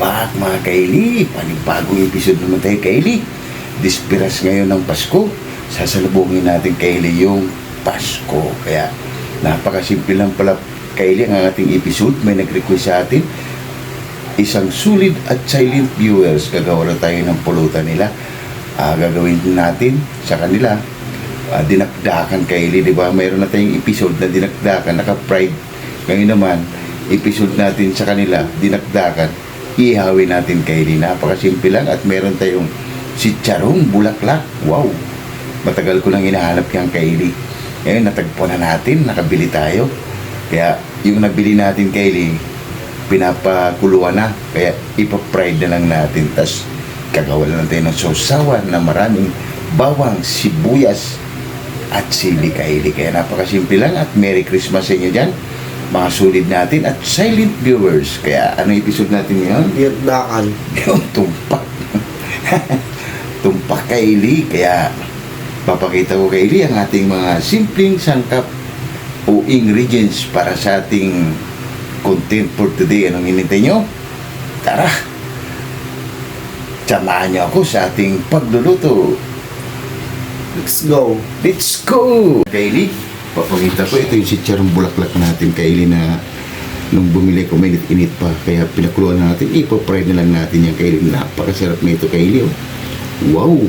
back mga kaili. Panibagong episode naman tayo kaili. Dispiras ngayon ng Pasko. Sasalubungin natin kaili yung Pasko. Kaya napakasimple lang pala kaili ang ating episode. May nag-request sa atin. Isang sulit at silent viewers. Gagawa na tayo ng pulutan nila. Gagawin natin sa kanila. Dinakdakan kaili, di ba? Mayroon na tayong episode na dinakdakan, naka-pride. Ngayon naman, episode natin sa kanila, dinakdakan, ihawin natin kaili. Napakasimple lang at meron tayong si Charong Bulaklak. Wow! Matagal ko nang hinahanap yung kaili. Ngayon, natagpuan na natin, nakabili tayo. Kaya, yung nabili natin kaili, pinapakuluan na. Kaya, ipapride na lang natin. Tapos, gagawa na tayo ng sausawan na maraming bawang, sibuyas, at sili kaili. Kaya napakasimple lang at Merry Christmas sa inyo dyan, mga sulit natin at silent viewers. Kaya ano episode natin ngayon? Dinakdakan. Yung tumpak. Tumpak kaili. Kaya papakita ko kaili ang ating mga simpleng sangkap o ingredients para sa ating content for today. Anong hinintay nyo? Tara! Samahan nyo ako sa ating pagluluto. Let's go. Let's go! Kaili, papakita ko. Ito yung si Charong Bulaklak natin, kaili, na nung bumili ko, mainit-init pa. Kaya pinakuluan natin. Ipa-fry na lang natin yung kaili. Napakasarap na ito, kaili. Oh. Wow!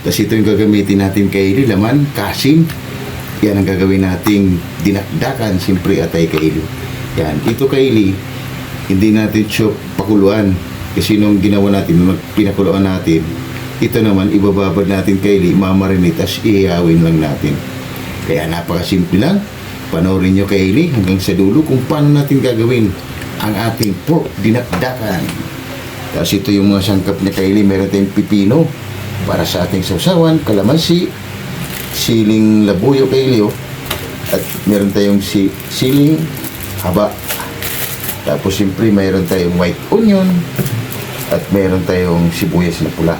Tapos ito yung gagamitin natin, kaili. Laman, kasim. Yan ang gagawin nating dinakdakan. Siyempre, atay, kaili. Yan. Ito, kaili, hindi natin siya pakuluan. Kasi nung ginawa natin, nung pinakuluan natin, ito naman, ibababad natin kaili, mamarinate, tas ihawin lang natin. Kaya napakasimple lang. Panoorin nyo kaili hanggang sa dulo kung paano natin gagawin ang ating pork dinakdakan. Tapos ito yung mga sangkap niya kaili. Meron tayong pipino para sa ating sausawan, kalamansi, siling labuyo kaili, oh. At meron tayong siling haba. Tapos siyempre mayroon tayong white onion at meron tayong sibuyas na pula.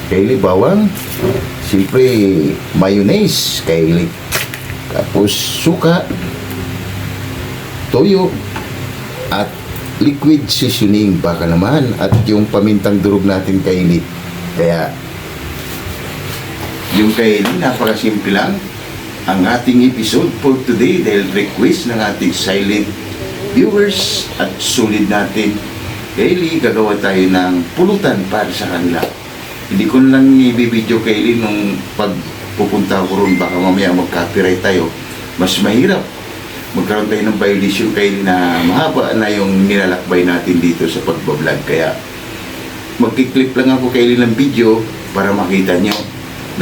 Kaili, bawang, siyempre mayonnaise, kaili. Tapos suka, toyo, at liquid seasoning, baka naman, at yung pamintang durog natin kaili. Kaya yung kaili, napakasimple lang ang ating episode for today dahil request ng ating silent viewers at sulit natin kaili. Gagawa tayo ng pulutan para sa kanila. Hindi ko lang i-video kaili nung pagpupunta ko ron, baka mamaya mag-copyright tayo. Mas mahirap magkaroon tayo ng violation kaili na mahaba na yung nilalakbay natin dito sa pagbablog. Kaya magkiklip lang ako kaili ng video para makita nyo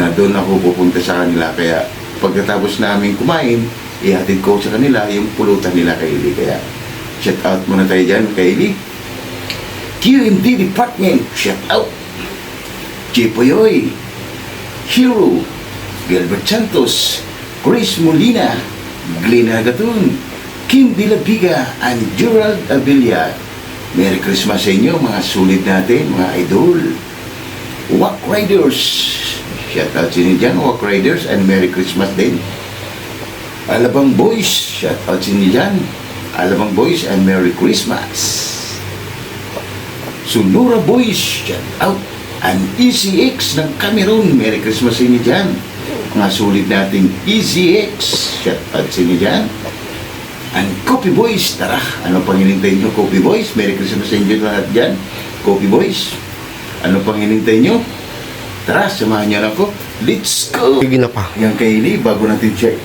na doon ako pupunta sa kanila. Kaya pagkatapos namin kumain, ihatid ko sa kanila yung pulutan nila kaili. Kaya shout out muna tayo dyan kaili. QMD Department, shout out. Chipoyoy, Hero, Gilbert Santos, Chris Molina, Glenn Agaton, Kim Dilabiga, and Gerald Abilia. Merry Christmas sa inyo, mga sulit natin, mga idol. Wack Riders, shout out sa inyo dyan, Wack Riders, and Merry Christmas din. Alabang Boys, shout out sa inyo dyan, Alabang Boys, and Merry Christmas. Sonora Boys, shout out. Ang ECX ng Cameroon, Merry Christmas sa inyo dyan. Mga sulit nating ECX, shout out sa inyo dyan. Ang Coffee Boys, tara, ano pang hinintay nyo, Coffee Boys? Merry Christmas sa inyo lahat dyan, Coffee Boys. Ano pang hinintay nyo? Tara, samahan nyo lang ko. Let's go! Sige na pa. Yung kaili, bago natin siya,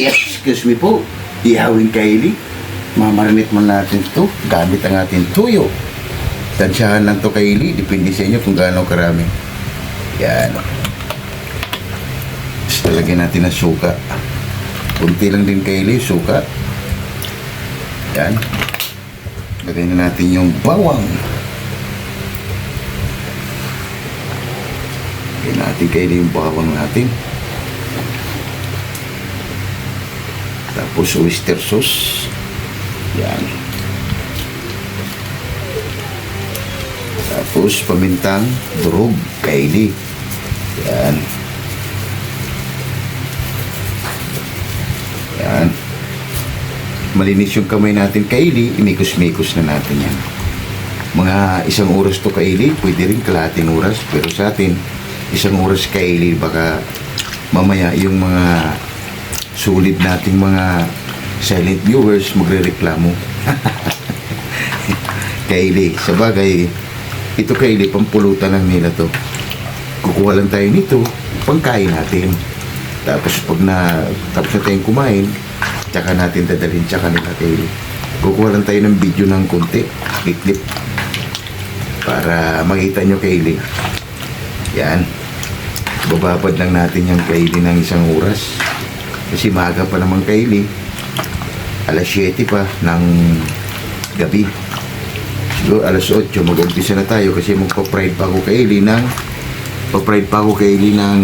excuse me po, ihawin kaili, mamarinate man natin ito, gamit ang ating tuyo. Tansyahan lang to kaili, depende sa inyo kung gaano karami. Yan. Tapos talagyan natin ng suka. Kunti lang din kaili, suka. Yan. Lagyan na natin yung bawang. Lagyan natin kaili yung bawang natin. Tapos oyster sauce. Yan. Tapos pamintang durog kaili. Yan. Yan. Malinis yung kamay natin kaili, imikos-mikos na natin yan. Mga 1 oras to kaili, pwede rin kalahating oras. Pero sa atin, 1 oras kaili, baka mamaya yung mga sulit nating mga silent viewers magre-reklamo. Kaili, sa bagay, ito kaili, pampulutan lang nila to. Kukuha lang tayo nito, pangkain natin. Tapos tapos na tayong kumain, tsaka natin dadalhin sa kanila kaili. Kukuha lang tayo ng video ng konti, clip para makita nyo kaili. Yan. Bababad lang natin yung kaili ng 1 oras. Kasi maaga pa naman kaili. Alas 7 pa ng gabi. Siguro alas 8 mag-umpisa na tayo kasi magpa-fried pa ako kaili ng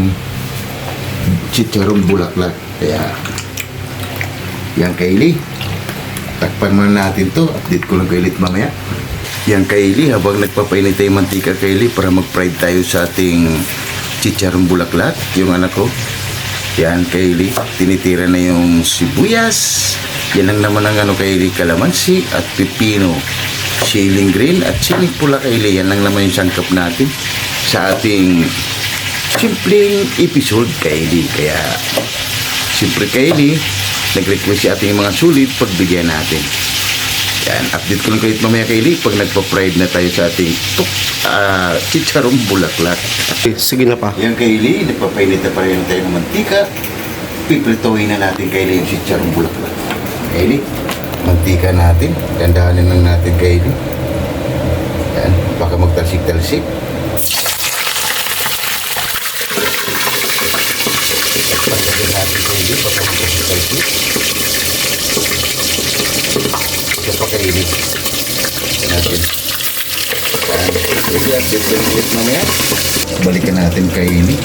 chicharon bulaklak. Kaya yan kaili, takpan muna natin to. Update ko lang kailit mamaya. Yan kaili, habang nagpapainit tayo mantika kaili para mag-fried tayo sa ating chicharon bulaklak. Yung anak ko, yan kaili, tinitira na yung sibuyas. Yan lang naman ang kaili, kalamansi at pipino, siling green at siling pula kaili. Yan lang naman yung sangkap natin sa ating simpleng episode kaili. Kaya simple kaili, nag-request si ating mga sulit, pagbigyan natin. Yan, update ko lang kayo mamaya kaili pag nagpa-fried na tayo sa ating chicharong bulaklak. Sige na pa. Yan kaili, nagpapainit na pa rin tayo ng mantika. Piprituhin na natin kaili yung chicharong bulaklak. Kaili, mantika natin, dandahanin lang natin kaili. Yan, baka magtalsik-talsik. Pagkain natin kaili, baka magtalsik-talsik. Ito pa kaili. Ito natin. Yan, kasi update lang ulit mamaya. Balikan natin kaili.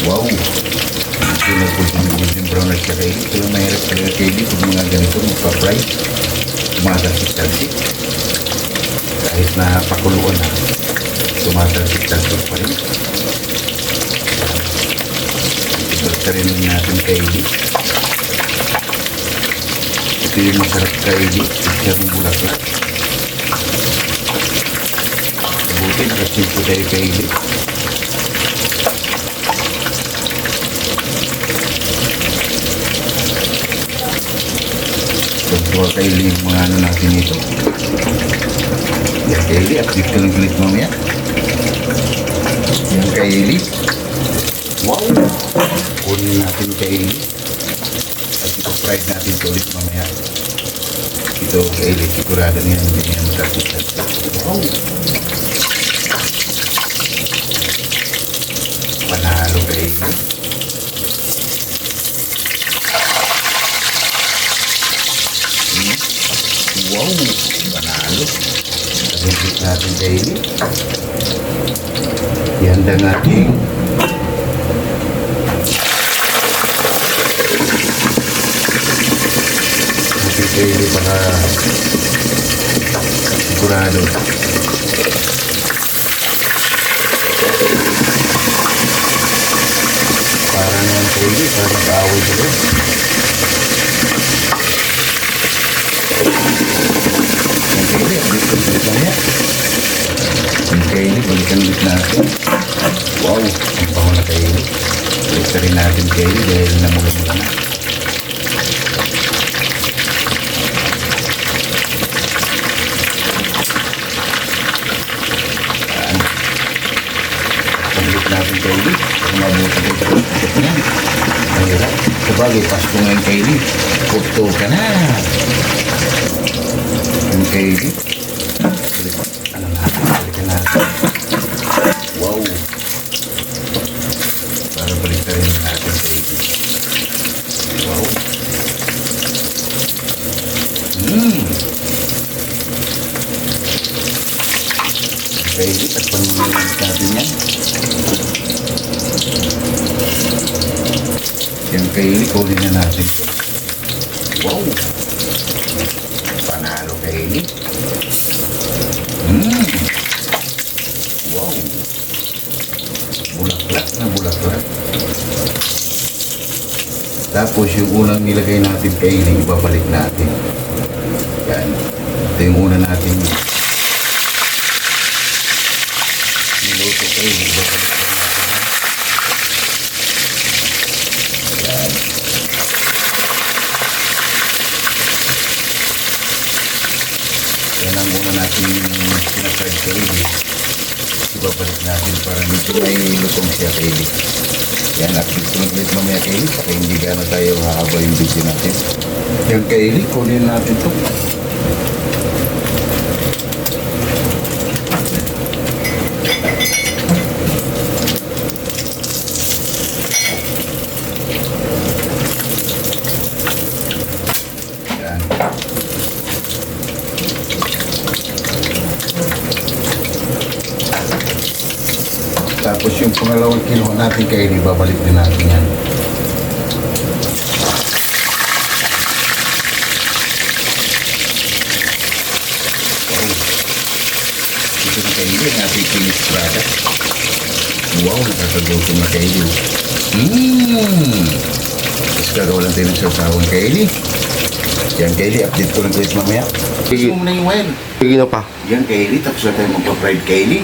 Wow! Yung brown rice ka kaili. Ito yung mahirap talaga kaili pag mga ganito magpa-fry. Tumatalsik-talsik. Kahit na pakuluan na, tumatalsik-talsik pa rin. Basta rin natin kaili. Ito yung masarap kaili. Ito yung bulaklak. Buti nakasimpo tayo kaili. Pagkuha kaili yung mga natin ito. Yan kaili, update ka lang ulit mamaya. Yan kaili. Wow! Kunin natin kaili. At ito-fried natin ito ulit mamaya. Ito kaili, sigurado niya hindi niya matasik-tasik. Wow! Panalo kaili. Wow! Panalo. Sabihin natin kaili. Ihanda natin. Natin kaili para sigurado. Parang naman kaili, parang mag-aaway sila. Ang kaili, balikan ulit natin. Wow, ang pango na kaili. Balik rin natin kaili dahil namulog na. Balik natin kaili. Mabuti ito niya. Mahirap. Sabagay, Pasko ngayon kaili. Kupto ka na. Ang kaili. Balikan natin. Wow. Para balik rin natin kaili. Wow. Kaili, takpan mo natin yan. Yung kaili, kunin na natin ito. Wow! Panalo kaili. Wow! Bulaklak na bulaklak. Tapos yung unang nilagay natin kaili, ibabalik natin. Yan. Ito yung una natin Kaili. Ibabalik natin para medyo may lutong siya, Kaili. Yan, update ko lang ulit mamaya, Kaili. Saka hindi gano'n tayo hahaba yung video natin. Yan, Kaili, kunin natin to. Yan. Tapos yung pangalawang kinuha natin, Kaili, babalik din natin yan. Ito na, Kaili, ang ating finished product. Wow, nakakagutom na, Kaili. Tapos gagawa lang tayo ng sasawang, Kaili. Yan, Kaili, update ko lang guys mamaya. Sige mo na yung wine. Sige na pa. Yan, Kaili, tapos na tayo magpa-fried, Kaili.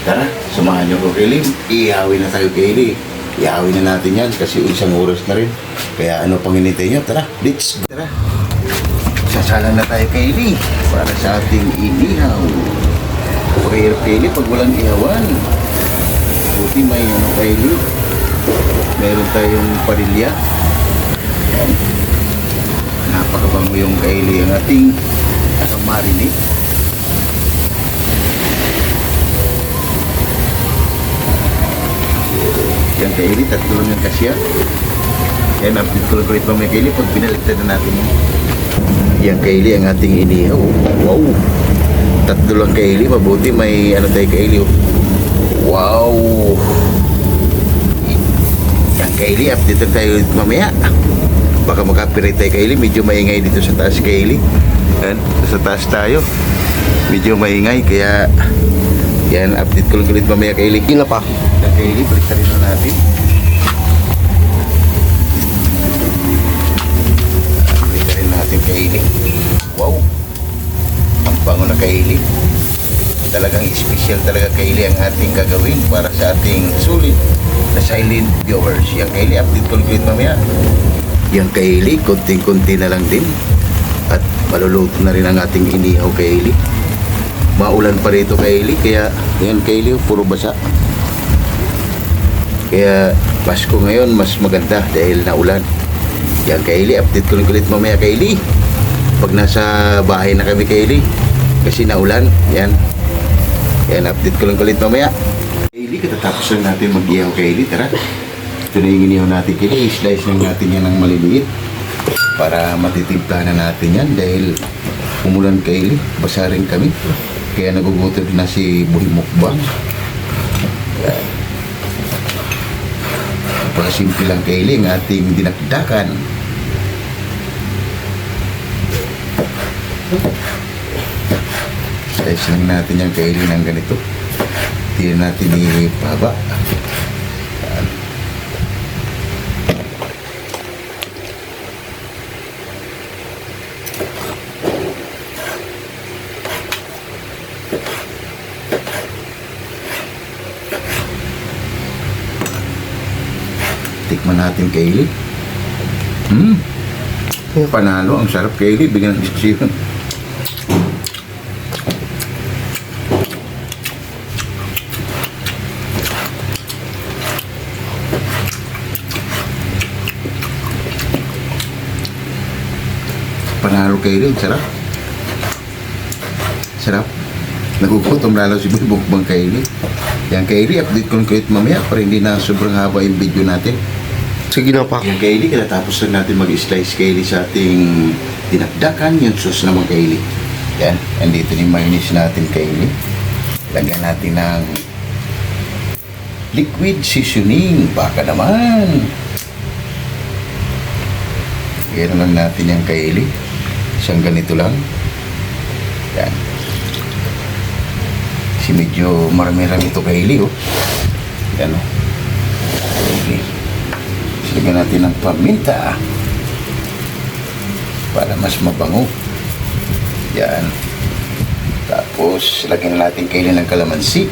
Tara, samahan niyo ko, Kaili. Iihawin na tayo, Kaili. Iihawin na natin yan kasi isang oras na rin. Kaya ano pang hinintay niyo? Tara, let's go. Tara. Sasalan na tayo, Kaili, para sa ating inihaw. Prayer, Kaili, pag walang ihawan. Buti may ano, Kaili. Meron tayong parilya. Yan. Napakabango yung, Kaili, ang ating marinate. Yan, Kaili, tatlo lang yung kasya. Yan, update ko lang ulit mamaya, Kaili, pag binaliktad na natin yan. Yan, Kaili, ang ating inihaw. Wow! Tatlo lang, Kaili, mabuti may ano tayo, Kaili. Wow! Yan, Kaili, update tayo ulit mamaya. Baka makapirate tayo, Kaili, medyo maingay dito sa taas, Kaili. Yan, sa taas tayo. Medyo maingay, kaya yan, update ko lang ulit mamaya, Kaili. Sige na pa. Yan, Kaili, balik rin na natin. Balik rin natin, Kaili. Wow! Ang bango na, Kaili. Talagang special talaga, Kaili, ang ating gagawin para sa ating sulit na silent viewers. Yan, Kaili, update ko lang ulit mamaya. Yan, Kaili, konting-konti na lang din. At maluluto na rin ang ating inihaw, Kaili. Maulan pa rito, Kaili, kaya yan, Kaili, puro basa. Kaya Pasko ngayon mas maganda dahil naulan. Yan, Kaili, update ko lang ulit mamaya, Kaili. Pag nasa bahay na kami, Kaili, kasi naulan. Yan. Yan, update ko lang ulit mamaya. Kaili, katatapos lang natin mag-ihaw, Kaili. Tara. Ito na yung inihaw natin, Kaili. I-slice lang natin yan ng maliliit para matitimpla na natin yan dahil umulan, Kaili. Basa rin kami. Kaya nagugutom na si Buhay Mukbang. Yan. Simple lang, Kaili, ang ating dinakdakan. Slice lang natin yung, Kaili, ng ganito. Hindi natin ipahaba. Yan. Tikman natin, Kaili. Panalo, ang sarap, Kaili. Bigyan ng diskusyon. Panalo, Kaili. Sarap. Sarap. Nagugutom lalo si Buhay Mukbang, Kaili. Yan, Kaili, update ko lang ulit mamaya para hindi na sobrang haba yung video natin. Sige na pa. Yan, Kaili, katapos lang natin mag-slice, Kaili, sa ating dinakdakan. Yung sauce naman, Kaili. Yan, andito yung mayonnaise natin, Kaili. Lagyan natin ng liquid seasoning. Baka naman. Yan lang natin yung, Kaili. Isang ganito lang. Yan. Kasi medyo marami-rami ito, Kaili, oh. Yan, oh. Kaili. Lagyan natin ng paminta para mas mabango. Yan. Tapos, lagyan natin, Kaili, ng kalamansi.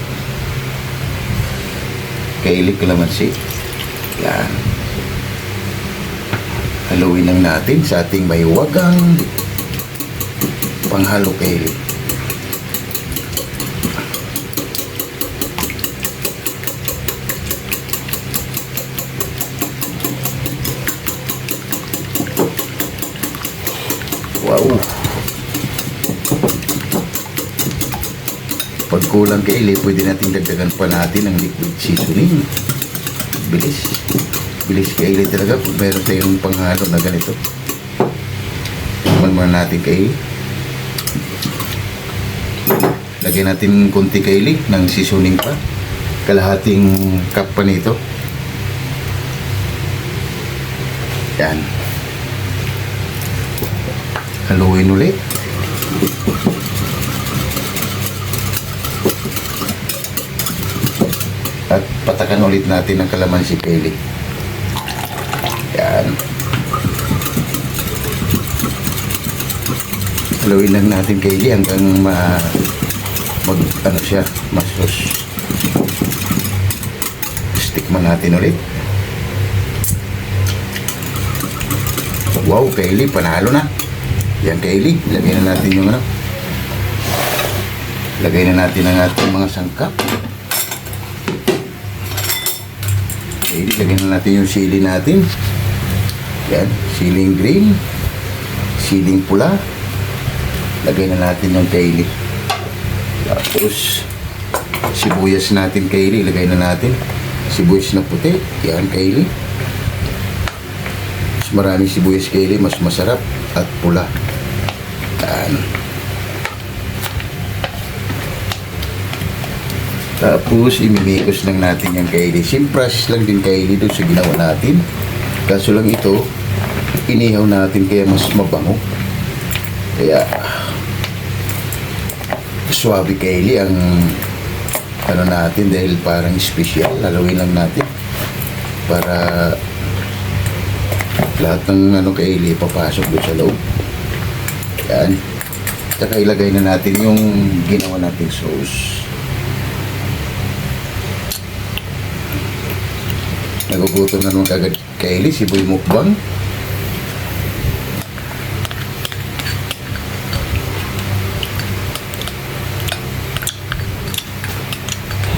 Kaili, kalamansi. Yan. Haluin lang natin sa ating mahiwagang panghalo, Kaili. Wow! Pag kulang kaili, pwede natin dagdagan pa natin ng liquid seasoning. Bilis. Bilis kaili talaga pag meron tayong panghalo na ganito. Tikman muna natin kaili. Lagyan natin konti kaili ng seasoning pa. Kalahating cup pa nito. Yan. Haluin ulit. At patakan ulit natin ng kalamansi kaili. Yan. Haluin lang natin kaili hanggang ano siya, masus. Tikman natin ulit. Wow, kaili, panalo na. Yan kaili, lagay na natin yung ano. Lagay na natin ang ating mga sangkap. Kaili, lagay na natin yung sili natin. Yan, siling green, siling pula. Lagay na natin yung kaili. Tapos, sibuyas natin kaili, lagay na natin. Sibuyas na puti, yan kaili. Mas maraming sibuyas kaili, mas masarap at pula. Yan. Tapos imimikos lang natin yung kaili. Simpras lang din kaili doon sa ginawa natin. Kaso lang ito, inihaw natin kaya mas mabango. Kaya swabe kaili ang ano natin dahil parang special. Lalawin lang natin para lahat ng ano kaili papasok doon sa loob. Yan. Tsaka ilagay na natin yung ginawa nating sauce. Nagugutom na naman kagad kaili si Boy Mukbang.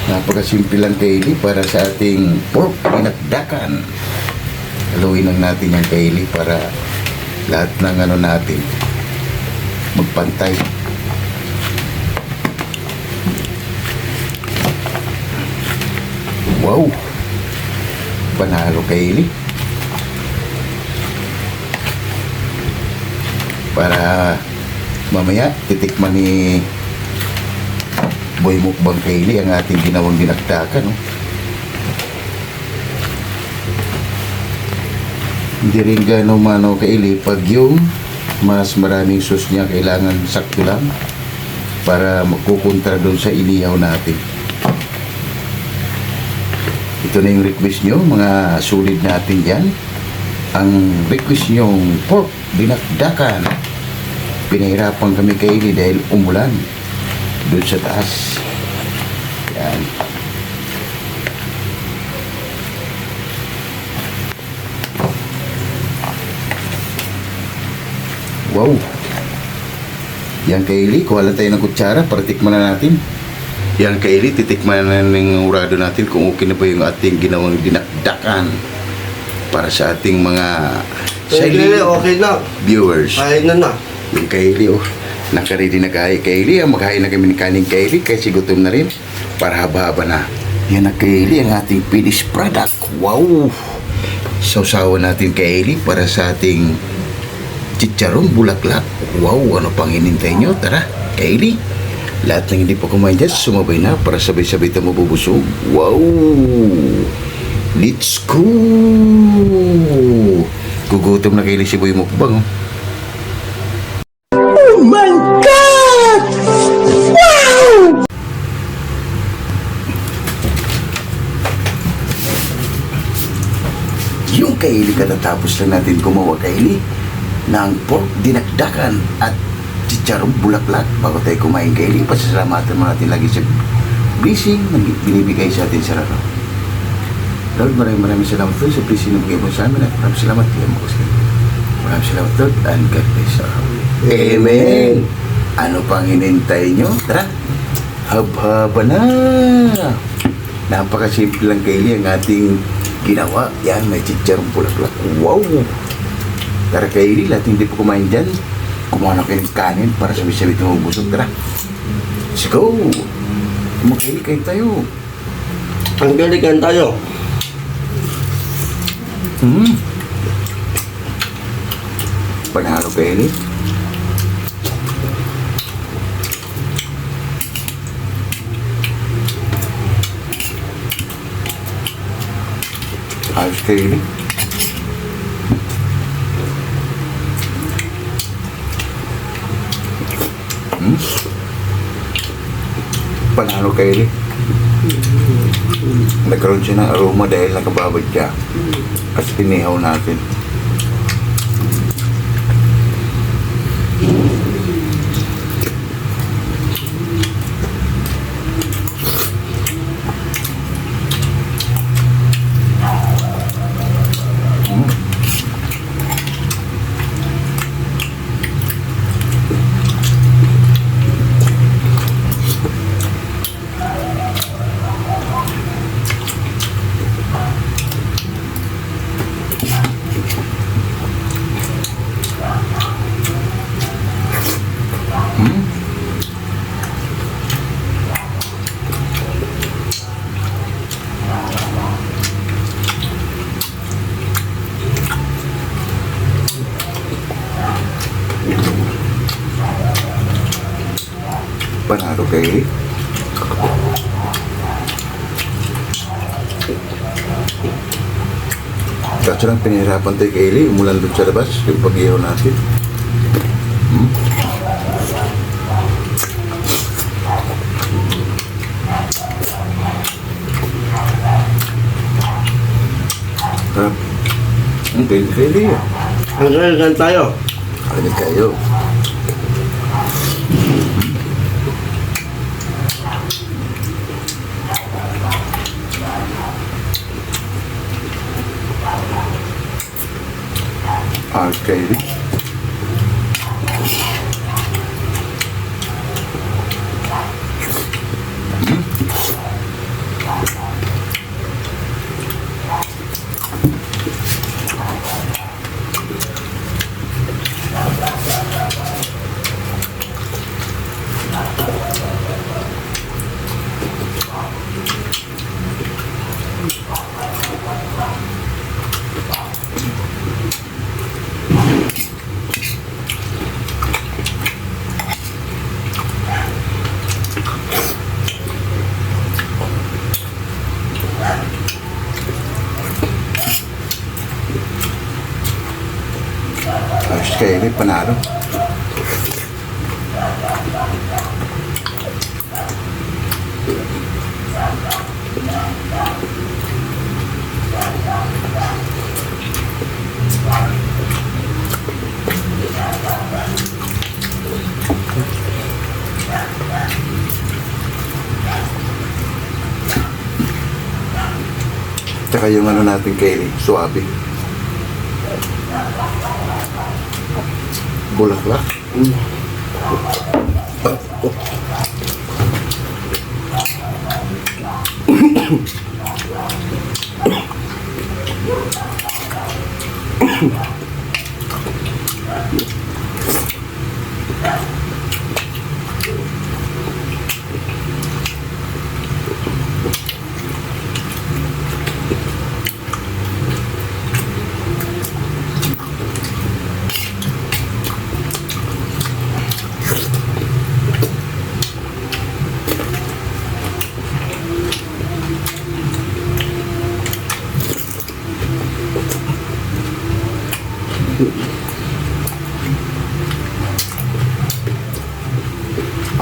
Napakasimple lang kaili para sa ating pork dinakdakan. Haluin lang natin yung kaili para lahat ng ano natin magpantay. Wow! Panalo kaili. Para mamaya titikman ni Boy Mukbang kaili ang ating ginawang dinakdakan. No? Hindi rin gano'ng mano kaili pag yung mas maraming sauce niya kailangan sakto lang para magkukontra doon sa inihaw natin. Ito na yung request nyo, mga solid natin yan. Ang request nyo, pork dinakdakan. Pinahirapan kami kaili dahil umulan doon sa taas. Yan. Wow. Yan kaili, kuha lang tayo ng kutsara para tikman na natin. Yan kaili, titikman na ng urado natin kung okay na ba yung ating ginawang dinakdakan para sa ating mga Kaili, okay na. viewers. Kain na. Yung kaili, oh. Nakaredy na kaili. Maghain na kami ng kaning kaili kasi gutom na rin para haba-haba na. Yan na kaili, ang ating finished product. Wow! Sausawan natin kaili para sa ating chicharong bulaklak. Wow! Ano pang hinintay nyo? Tara, kaili. Lahat ng hindi pa kumain dyan, sumabay na para sabay-sabay tayo mabubusog. Wow! Let's go! Gugutom na kaili si Boy Mukbang, oh. Yung kaili katatapos lang natin gumawa kaili ng pork dinakdakan at chicharong bulaklak bago tayo kumain kaili. Pasasalamatan mo natin lagi sa blessing na binibigay sa atin sa raro. Lord, maraming salamat Lord sa blessing na bigay mo sa amin at maraming salamat maraming salamat Lord and God bless us. Amen. Ano pang hinintay nyo? Tara, hab-haba na. Napakasimple lang kaili ang ating ginawa. Yan, may chicharong bulaklak. Wow! Tara kaili, lahat hindi po kumain dyan. Kumuha na kayo ng kanin para sabi-sabi tumubusog. Tara. Let's go. Mag-Kaili kayo tayo. Ang galikan tayo. Panalo Kaili. Ayos Kaili. Panalo Kaili. Nagkaroon siya ng aroma dahil nakababad siya. Kasi inihaw natin. Panalo Kaili. Kaso lang pinahirapan tayo Kaili, umulan doon sa labas, yung pag-ihaw natin. Sarap. Kaili. Ang galikan tayo. Kaili kayo. Ayos Kaili. Ayos Kaili, panalo. Tsaka yung ano natin Kaili, suabi. Bulaklak.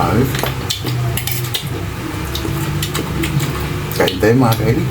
Ayos. Kain tayo mga Kaili.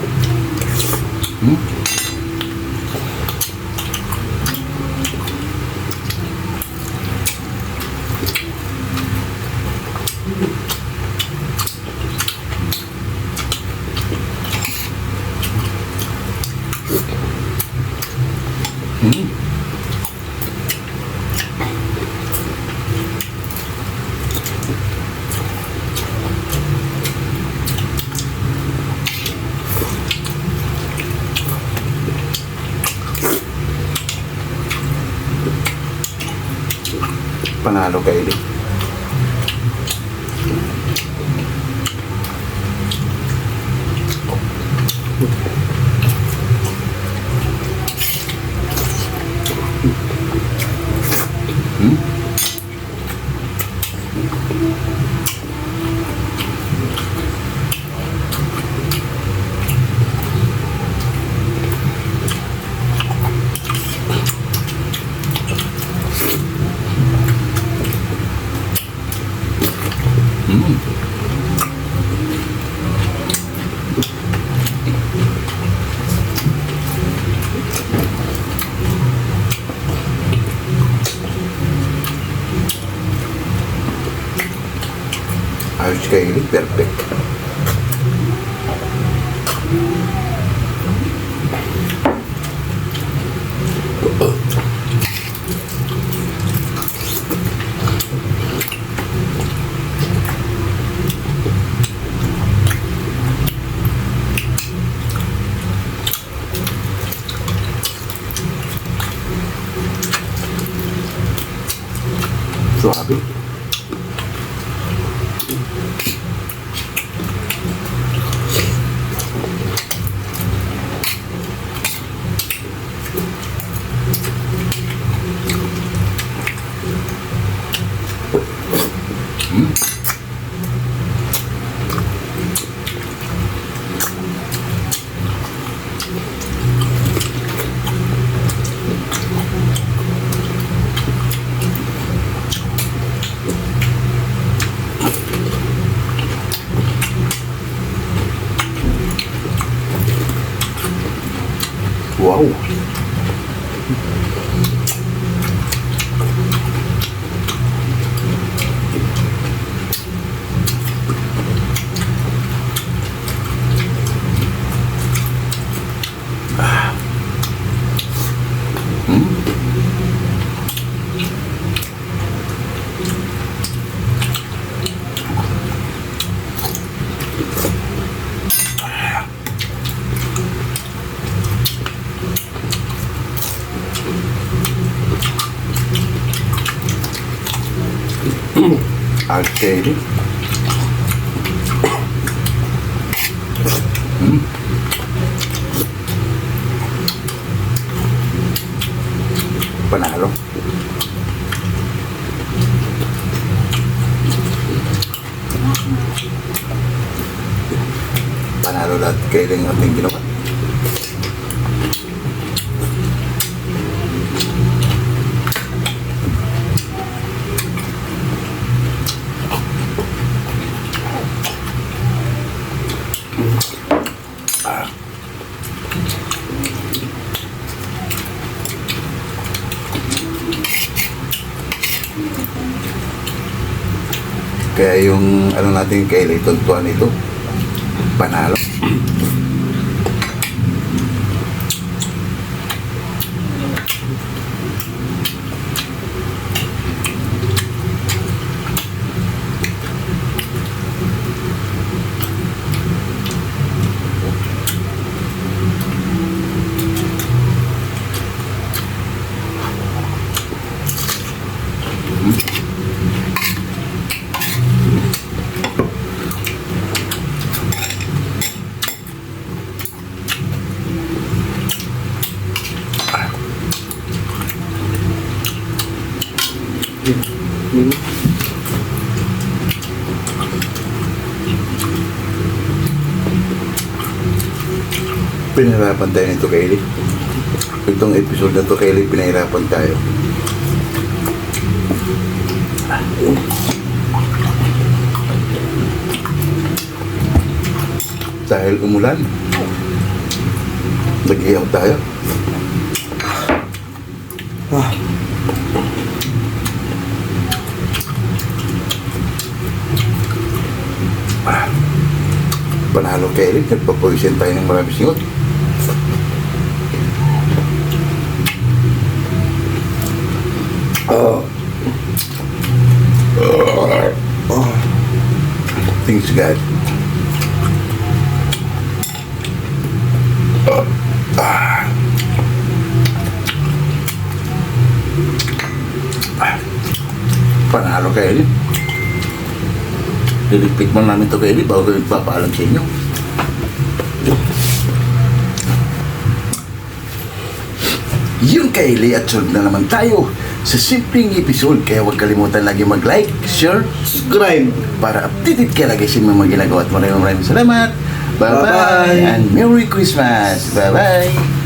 Panalo kay Eli. Ayos kay Eli, perfect. Suabe. Wow. Okay. Panalo. Panalo lahat kayo yung ating ginawa. Kaya yung ano natin kay Layton Tuan ito, panalo. Pinahirapan tayo nito kay Eli. Itong episode na to kay Eli, pinahirapan tayo. Dahil umulan, nag-iyaw tayo. Panalo kay Eli, nagpapoisen tayo ng maraming singot. Thanks God. Kylie. Liligpit mo namin to Kylie bago kami papaalam sa inyo. Yun Kylie, at solve na naman tayo sa simpleng episode. Kaya huwag kalimutan lagi mag-like, share, Subscribe. para updated ka lagi sa mga ginagawa. At maraming salamat. Bye-bye. Bye-bye. And Merry Christmas. Bye-bye.